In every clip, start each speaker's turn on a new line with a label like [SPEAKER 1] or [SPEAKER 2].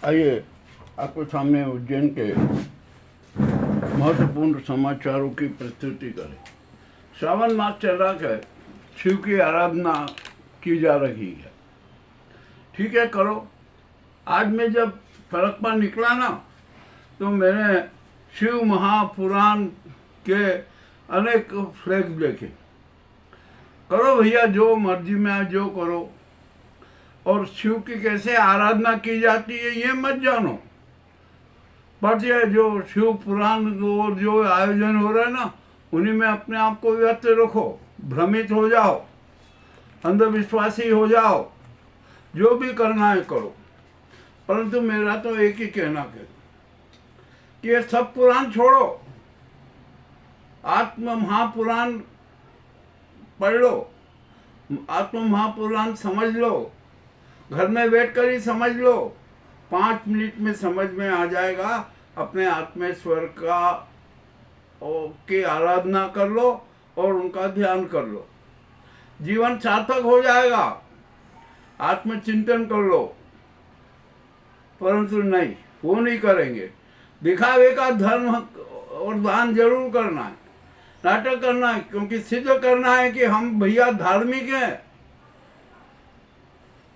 [SPEAKER 1] आइए आपके सामने उज्जैन के महत्वपूर्ण समाचारों की प्रस्तुति करें। श्रावण मास चल रहा है, शिव की आराधना की जा रही है। ठीक है, करो। आज मैं जब सड़क पर निकला ना, तो मैंने शिव महापुराण के अनेक फ्लैग देखे। करो भैया, जो मर्जी में आए जो करो, और शिव की कैसे आराधना की जाती है ये मत जानो, बट ये जो शिव पुराण और जो आयोजन हो रहा है ना, उन्हीं में अपने आप को व्यस्त रखो, भ्रमित हो जाओ, अंधविश्वासी हो जाओ, जो भी करना है करो। परंतु मेरा तो एक ही कहना है कि ये सब पुराण छोड़ो, आत्म महापुराण पढ़ लो, आत्म महापुराण समझ लो, घर में बैठ कर ही समझ लो, 5 मिनट में समझ में आ जाएगा। अपने आत्मेश्वर का की आराधना कर लो और उनका ध्यान कर लो, जीवन सार्थक हो जाएगा। आत्मचिंतन कर लो, परंतु नहीं, वो नहीं करेंगे। दिखावे का धर्म और दान जरूर करना है, नाटक करना है, क्योंकि सिद्ध करना है कि हम भैया धार्मिक हैं।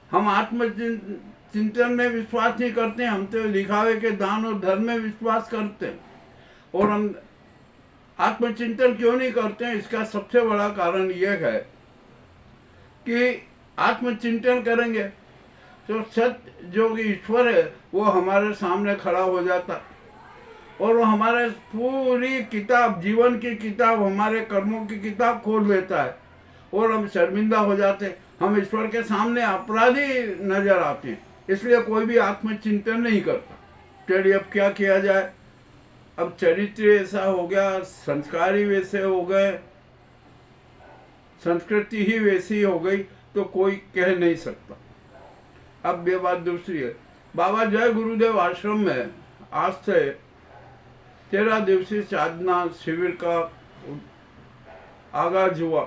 [SPEAKER 1] हम आत्मचिंतन में विश्वास नहीं करते, हम तो दिखावे के दान और धर्म में विश्वास करते हैं। और हम आत्मचिंतन क्यों नहीं करते हैं, इसका सबसे बड़ा कारण यह है कि आत्मचिंतन करेंगे तो सत्य जो ईश्वर है वो हमारे सामने खड़ा हो जाता, और वो हमारे पूरी किताब, जीवन की किताब, हमारे कर्मों की किताब खोल लेता है, और हम शर्मिंदा हो जाते, हम ईश्वर के सामने अपराधी नजर आते हैं। इसलिए कोई भी आत्मचिंतन नहीं करता। चलिए अब क्या किया जाए, अब चरित्र ऐसा हो गया, संस्कार ही वैसे हो गए, संस्कृति ही वैसी हो गई, तो कोई कह नहीं सकता। अब ये बात दूसरी है। बाबा जय गुरुदेव आश्रम में आज से 13 दिवसीय साधना शिविर का आगाज हुआ।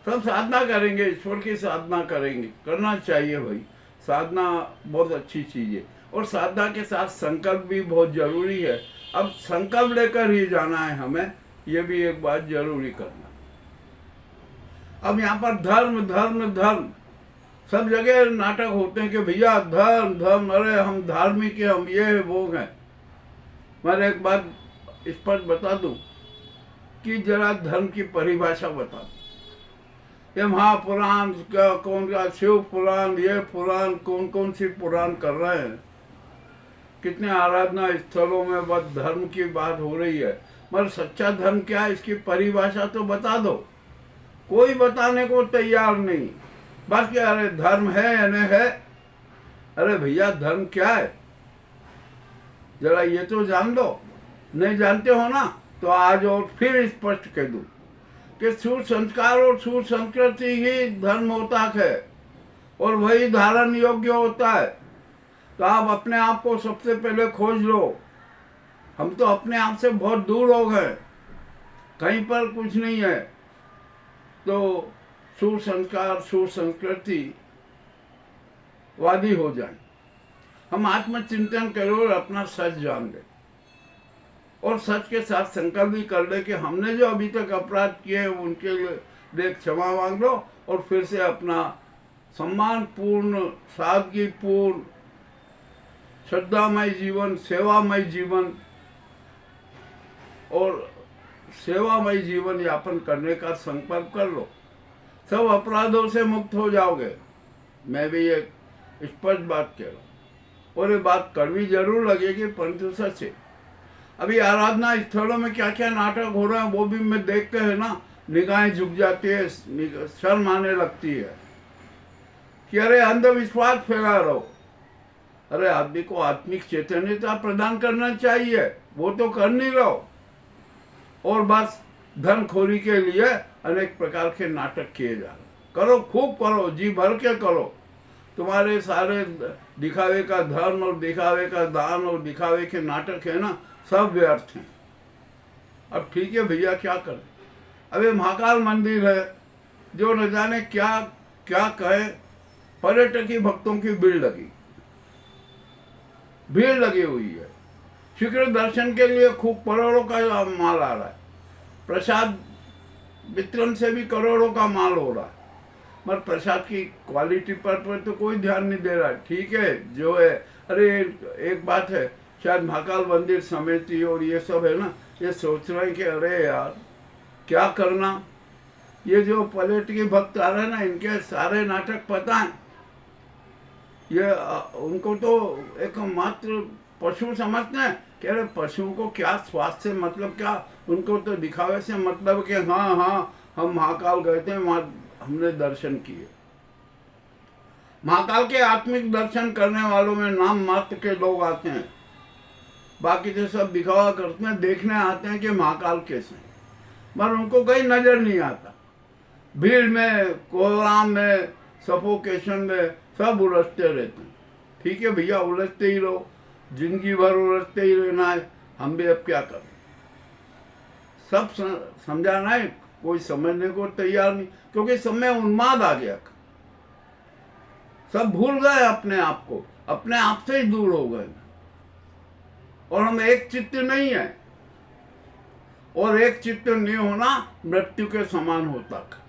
[SPEAKER 1] सब साधना करेंगे, ईश्वर की साधना करेंगे, करना चाहिए भाई। साधना बहुत अच्छी चीज़ है, और साधना के साथ संकल्प भी बहुत जरूरी है। अब संकल्प लेकर ही जाना है हमें, ये भी एक बात जरूरी करना। अब यहाँ पर धर्म धर्म धर्म, सब जगह नाटक होते हैं कि भैया धर्म धर्म, अरे हम धार्मिक हैं, हम ये वो हैं। मैं एक बात स्पष्ट बता दूं कि जरा धर्म की परिभाषा बता दूं। ये महापुराण का कौन का, शिव पुराण, ये पुराण, कौन कौन सी पुराण कर रहे हैं, कितने आराधना स्थलों में बस धर्म की बात हो रही है। मगर सच्चा धर्म क्या है, इसकी परिभाषा तो बता दो। कोई बताने को तैयार नहीं, बस क्या, अरे धर्म है या नहीं है। अरे भैया धर्म क्या है, जरा ये तो जान लो। नहीं जानते हो ना, तो आज और फिर स्पष्ट कह दूं कि सूर संस्कार और सूर संस्कृति ही धर्म होता है, और वही धारण योग्य होता है। तो आप अपने आप को सबसे पहले खोज लो। हम तो अपने आप से बहुत दूर हो गए, कहीं पर कुछ नहीं है। तो सूर संस्कार, सूर संस्कृति वादी हो जाए। हम आत्मचिंतन करें और अपना सच जान ले, और सच के साथ संकल्प भी कर ले कि हमने जो अभी तक अपराध किए हैं उनके लिए क्षमा मांग लो, और फिर से अपना सम्मानपूर्ण, सादगीपूर्ण, श्रद्धामय जीवन, सेवामय जीवन और सेवामय जीवन यापन करने का संकल्प कर लो। सब अपराधों से मुक्त हो जाओगे। मैं भी एक स्पष्ट बात कह रहा हूँ, और ये बात कड़वी जरूर लगेगी, परंतु सच है। अभी आराधना स्थलों में क्या क्या नाटक हो रहे हैं वो भी मैं देख के है ना, निगाहें झुक जाती है, शर्म आने लगती है कि अरे अंधविश्वास फैला रहो। अरे आदमी को आत्मिक चैतन्यता प्रदान करना चाहिए, वो तो कर नहीं रहो, और बस धनखोरी के लिए अनेक प्रकार के नाटक किए जा रहे। करो, खूब करो, जी भर के करो। तुम्हारे सारे दिखावे का धर्म और दिखावे का दान और दिखावे के नाटक है ना, सब व्यर्थ हैं। अब ठीक है भैया, क्या करें। अब ये महाकाल मंदिर है, जो न जाने क्या क्या कहे, पर्यटकी भक्तों की भीड़ लगी। भीड़ लगी हुई है। शीघ्र दर्शन के लिए खूब करोड़ों का माल आ रहा है, प्रसाद वितरण से भी करोड़ों का माल हो रहा है, मगर प्रसाद की क्वालिटी पर तो कोई ध्यान नहीं दे रहा है। ठीक है जो है, अरे एक बात है, शायद महाकाल मंदिर समिति और ये सब है ना, ये सोच रहे हैं कि अरे यार क्या करना, ये जो पॉलिटिकल भक्त आ रहे हैं ना, इनके सारे नाटक पता है। ये उनको तो एक मात्र पशु समझते हैं कि अरे पशुओं को क्या स्वास्थ्य से मतलब, क्या उनको तो दिखावे से मतलब कि हाँ हाँ हम महाकाल गए थे, वहाँ हमने दर्शन किए। महाकाल के आत्मिक दर्शन करने वालों में नाम मात्र के लोग आते हैं, बाकी तो सब दिखावा करते हैं, देखने आते हैं कि महाकाल कैसे हैं, मगर उनको कहीं नजर नहीं आता। भीड़ में, कोहराम में, सफोकेशन में सब उलझते रहते हैं। ठीक है भैया, उलझते ही रहो, जिंदगी भर उलझते ही रहना है, हम भी अब क्या करें। सब समझाना है, कोई समझने को तैयार नहीं, क्योंकि समय उन्माद आ गया, सब भूल गए अपने आप को, अपने आप से ही दूर हो गए, और हम एक चित्त नहीं है, और एक चित्त नहीं होना मृत्यु के समान होता है,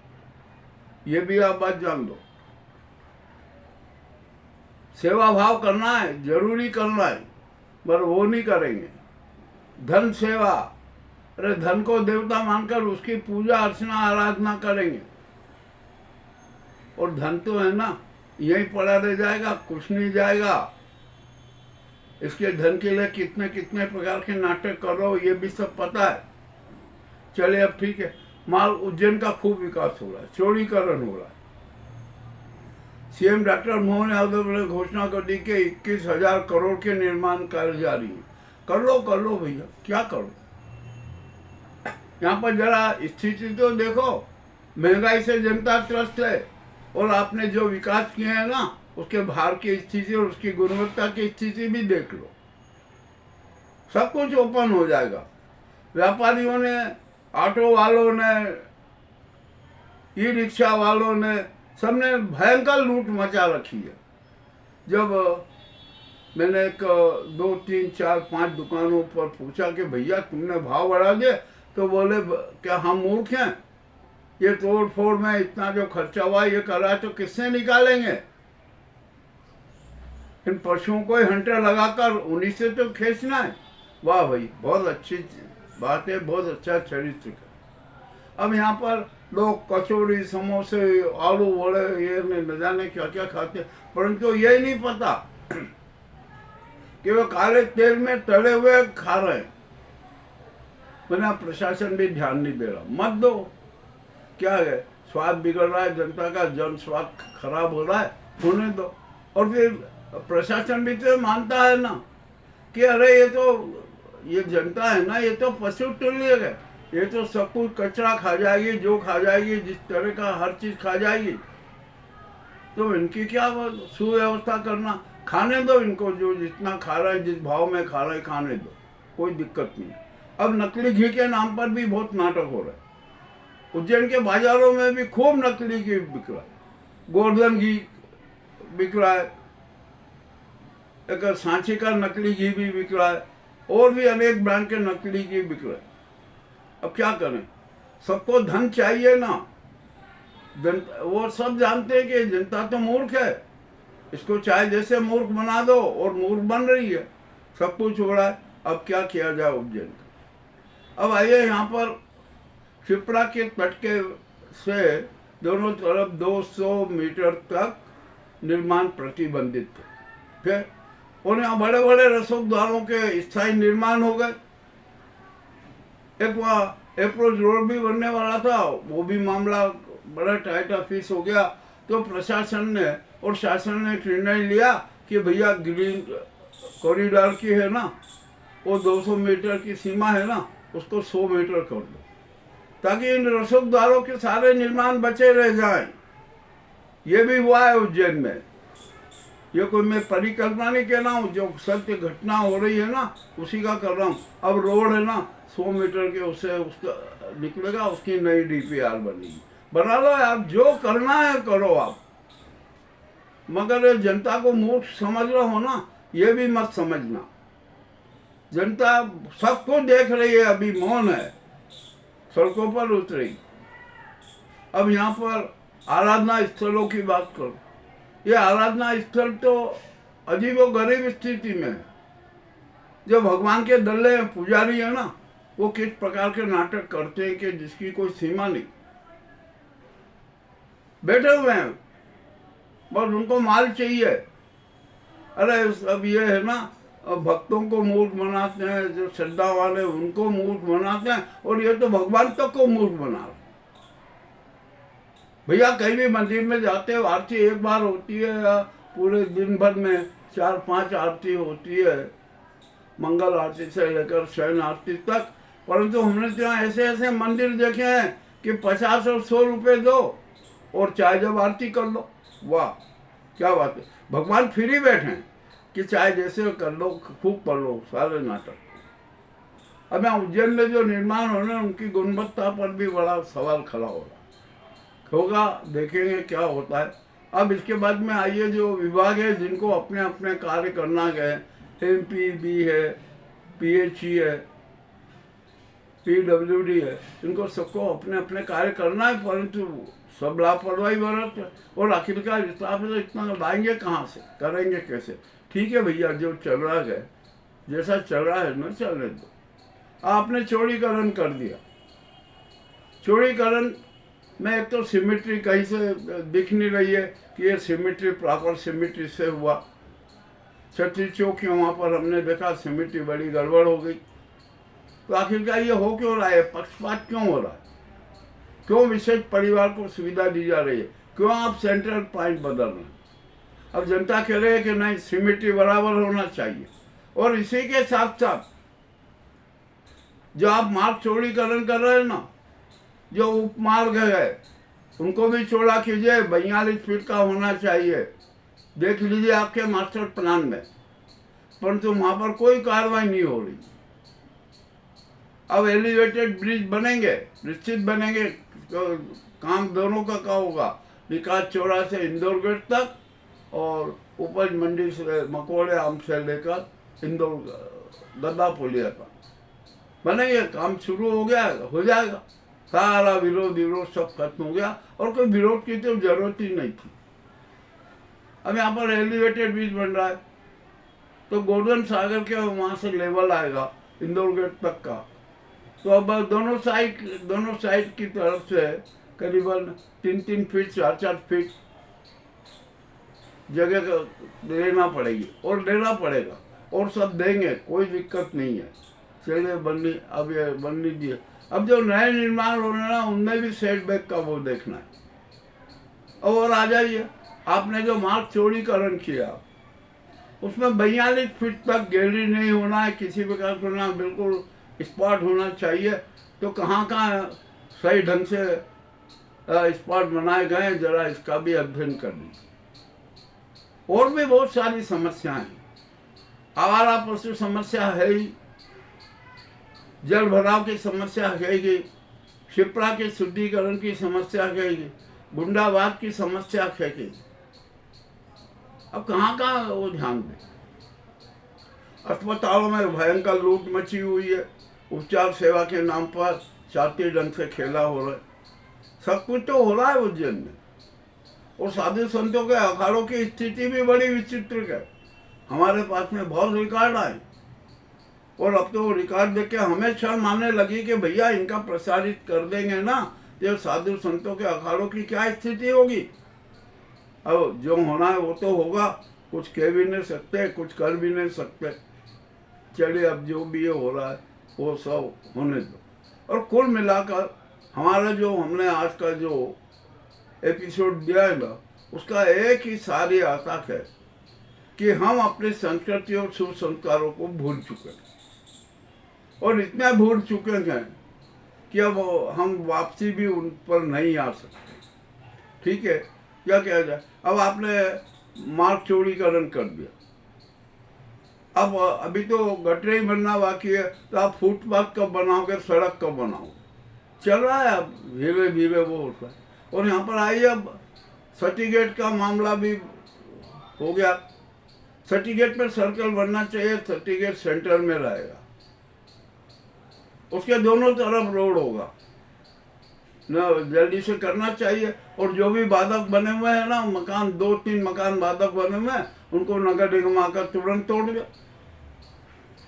[SPEAKER 1] ये भी आप बात जान दो। सेवा भाव करना है, जरूरी करना है, पर वो नहीं करेंगे। धन सेवा, अरे धन को देवता मानकर उसकी पूजा अर्चना आराधना करेंगे, और धन तो है ना यहीं पड़ा रह जाएगा, कुछ नहीं जाएगा। इसके धन के लिए कितने कितने प्रकार के नाटक कर रहे हो, ये भी सब पता है। चले अब ठीक है, माल उज्जैन का खूब विकास हो रहा है, चौड़ीकरण हो रहा है। सीएम डॉक्टर मोहन यादव ने घोषणा कर दी कि 21,000 करोड़ के निर्माण कार्य जारी है। कर लो भैया, क्या करो। यहाँ पर जरा स्थिति तो देखो, महंगाई से जनता त्रस्त है, और आपने जो विकास किए हैं ना, उसके भार की स्थिति और उसकी गुणवत्ता की स्थिति भी देख लो, सब कुछ ओपन हो जाएगा। व्यापारियों ने, ऑटो वालों ने, ई रिक्शा वालों ने, सबने भयंकर लूट मचा रखी है। जब मैंने 2, 3, 4, 5 दुकानों पर पूछा कि भैया तुमने भाव बढ़ा दिए, तो बोले क्या हम मूर्ख हैं, ये तोड़ फोड़ में इतना जो खर्चा हुआ ये कर रहा है तो किससे निकालेंगे। इन पशुओं को हंटर लगाकर उन्हीं से तो खींचना है। वाह भाई, बहुत अच्छी बात है, बहुत अच्छा चरित्र है। अब यहाँ पर लोग कचौड़ी, समोसे, आलू वड़े, ये न जाने क्या क्या खाते, परंतु यही नहीं पता कि वो काले तेल में तले हुए खा रहे हैं। बिना प्रशासन भी ध्यान नहीं दे रहा। मत दो, क्या है, स्वाद बिगड़ रहा है जनता का, जन स्वाद खराब हो रहा है, होने दो। और फिर प्रशासन भी तो मानता है ना कि अरे ये जनता है ना, ये तो पशु तुल्य है, ये तो सब कुछ कचरा खा जाएगी, जो खा जाएगी, जिस तरह का हर चीज खा जाएगी, तो इनकी क्या सुव्यवस्था करना। खाने दो इनको, जो जितना खा रहा है, जिस भाव में खा रहा है खाने दो, कोई दिक्कत नहीं। अब नकली घी के नाम पर भी बहुत नाटक हो रहा है। उज्जैन के बाजारों में भी खूब नकली घी बिक रहा है, गोवर्धन घी बिक रहा है, एक सांची का नकली घी भी बिक रहा है, और भी अनेक ब्रांड के नकली घी बिक रहे हैं। अब क्या करें, सबको धन चाहिए ना, वो सब जानते हैं कि जनता तो मूर्ख है, इसको चाहे जैसे मूर्ख बना दो, और मूर्ख बन रही है, सब कुछ हो रहा है। अब क्या किया जाए उज्जैन का। अब आइए, यहाँ पर शिप्रा के तट के से दोनों तरफ 200 मीटर तक निर्माण प्रतिबंधित थे, फिर और यहाँ बड़े बड़े रसोद्वारों के स्थायी निर्माण हो गए। एक वहाँ अप्रोच रोड भी बनने वाला था, वो भी मामला बड़ा टाइट ऑफिस हो गया। तो प्रशासन ने और शासन ने निर्णय लिया कि भैया ग्रीन कॉरिडोर की है ना, वो 200 मीटर की सीमा है ना, उसको 100 मीटर कर दो, ताकि इन रसोद्वारों के सारे निर्माण बचे रह जाएं। ये भी हुआ है उज्जैन में। ये कोई मैं परिकल्पना नहीं कह रहा हूँ, जो सत्य घटना हो रही है ना उसी का कर रहा हूँ। अब रोड है ना 100 मीटर के, उससे उसका निकलेगा, उसकी नई डीपीआर बनेगी, बना लो आप, जो करना है करो आप, मगर जनता को मूर्ख समझ रहे हो ना, ये भी मत समझना। जनता सबको देख रही है, अभी मौन है, सड़कों पर उतरी। अब यहाँ पर आराधना स्थलों की बात करो। ये आराधना स्थल तो अजीबो गरीब स्थिति में है। जो भगवान के दल्ले पुजारी है ना, वो किस प्रकार के नाटक करते हैं कि जिसकी कोई सीमा नहीं। बैठे हुए हैं, बस उनको माल चाहिए। अरे अब ये है ना, भक्तों को मूर्ख बनाते हैं, जो श्रद्धा वाले उनको मूर्ख बनाते हैं, और ये तो भगवान तक को मूर्ख बना रहे। भैया कहीं भी मंदिर में जाते हो, आरती एक बार होती है या पूरे दिन भर में 4-5 आरती होती है, मंगल आरती से लेकर शयन आरती तक। परंतु हमने तो यहाँ ऐसे ऐसे मंदिर देखे हैं कि 50 और 100 रुपये दो और चाहे जब आरती कर लो। वाह क्या बात है, भगवान फ्री बैठे हैं कि चाहे जैसे कर लो, खूब कर लो सारे नाटक। अब यहाँ उज्जैन में जो निर्माण हो रहे हैं उनकी गुणवत्ता पर भी बड़ा सवाल खड़ा होगा, देखेंगे क्या होता है। अब इसके बाद में आइए, जो विभाग है जिनको अपने अपने कार्य करना गए, MPB है, PHE है, PWD है, इनको सबको अपने अपने कार्य करना है, परंतु सब लापरवाही बरत। और आखिरकार इतना लाएंगे कहाँ से, करेंगे कैसे। ठीक है भैया, जो चल रहा है जैसा चल रहा है ना, चलने दो। आपने चौड़ीकरण कर दिया। चौड़ीकरण में एक तो सिमेट्री कहीं से दिख नहीं रही है कि ये सिमेट्री प्रॉपर सिमेट्री से हुआ। छठी चौक वहाँ पर हमने देखा सिमेट्री बड़ी गड़बड़ हो गई। तो आखिरकार ये हो क्यों रहा है, पक्षपात क्यों हो रहा है, क्यों विशेष परिवार को सुविधा दी जा रही है, क्यों आप सेंट्रल पॉइंट बदल रहे हैं। अब जनता कह रही है कि नहीं, सिमेट्री बराबर होना चाहिए। और इसी के साथ साथ जो आप मार्ग चौड़ीकरण कर रहे हैं ना, जो उपमार्ग है उनको भी चौड़ा कीजिए, 42 फीट का होना चाहिए। देख लीजिए आपके मास्टर प्लान में, परंतु वहाँ पर कोई कार्रवाई नहीं हो रही। अब एलिवेटेड ब्रिज बनेंगे, निश्चित बनेंगे, तो काम दोनों का होगा, विकास चौरा से इंदौर गेट तक और उपज मंडी से मकोड़े आम से लेकर इंदौर गद्दा पुलिया तक बनेंगे। काम शुरू हो गया, हो जाएगा। सारा विरोध सब खत्म हो गया, और कोई विरोध की तो जरूरत ही नहीं थी। अब यहाँ पर एलिवेटेड ब्रिज बन रहा है, तो गोल्डन सागर के वहाँ से लेवल आएगा इंदौर गेट तक का। तो अब दोनों साइड की तरफ से करीबन 3-3 फीट 4-4 फीट जगह देना पड़ेगी, और देना पड़ेगा, और सब देंगे, कोई दिक्कत नहीं है। चलिए अब ये बन लीजिए। अब जो नए निर्माण हो रहे हैं ना, उनमें भी सेटबैक का वो देखना है। और आ जाइए, आपने जो मार्ग चौड़ीकरण किया उसमें 42 फीट तक गैलरी नहीं होना है, किसी प्रकार का बिल्कुल स्पॉट होना चाहिए। तो कहाँ सही ढंग से स्पॉट बनाए गए, जरा इसका भी अध्ययन कर लीजिए। और भी बहुत सारी समस्याएं हैं। आवारा पशु समस्या है ही, जल भराव की समस्या है ही, शिप्रा के शुद्धिकरण की समस्या है ही, गुंडावाद की समस्या है ही। अब कहाँ वो ध्यान दें। अस्पतालों में भयंकर लूट मची हुई है, उपचार सेवा के नाम पर शातिर ढंग से खेला हो रहा है। सब कुछ तो हो रहा है उज्जैन में। और साधु संतों के अखाड़ों की स्थिति भी बड़ी विचित्र है। हमारे पास में बहुत रिकॉर्ड आए, और अब तो रिकॉर्ड देख के हमें शर्म आने लगी कि भैया इनका प्रसारित कर देंगे ना, तो साधु संतों के अखाड़ों की क्या स्थिति होगी। अब जो होना है वो तो होगा, कुछ कह भी नहीं सकते, कुछ कर भी नहीं सकते। चलिए, अब जो भी हो रहा है वो सब होने दो। और कुल मिलाकर हमारा जो हमने आज का जो एपिसोड दिया है ना, उसका एक ही सारी आतक है कि हम अपनी संस्कृति और शुभ संस्कारों को भूल चुके हैं, और इतना भूल चुके हैं कि अब हम वापसी भी उन पर नहीं आ सकते। ठीक है, क्या किया जाए। अब आपने मार्ग चौड़ीकरण कर दिया, अब अभी तो गटरे ही बनना बाकी है, तो आप फुटपाथ कब बनाओगे, सड़क कब बनाओगे। चल रहा है अब धीरे धीरे वो होता है। और यहाँ पर आइए, अब सर्टिफिकेट का मामला भी हो गया। सर्टिफिकेट पर सर्कल बनना चाहिए, सर्टिफिकेट सेंटर में रहेगा, उसके दोनों तरफ रोड होगा ना, जल्दी से करना चाहिए। और जो भी बाधक बने हुए हैं ना, मकान 2-3 मकान बाधक बने हुए हैं, उनको नगर निगम आकर तुरंत तोड़ दे।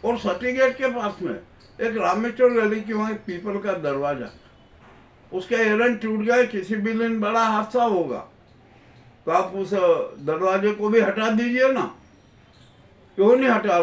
[SPEAKER 1] और सर्टिफिकेट के पास में एक रामेश्वर गली की वहाँ पीपल का दरवाजा, उसका एरन टूट गया, किसी भी दिन बड़ा हादसा होगा, तो आप उस दरवाजे को भी हटा दीजिए ना, क्यों नहीं हटा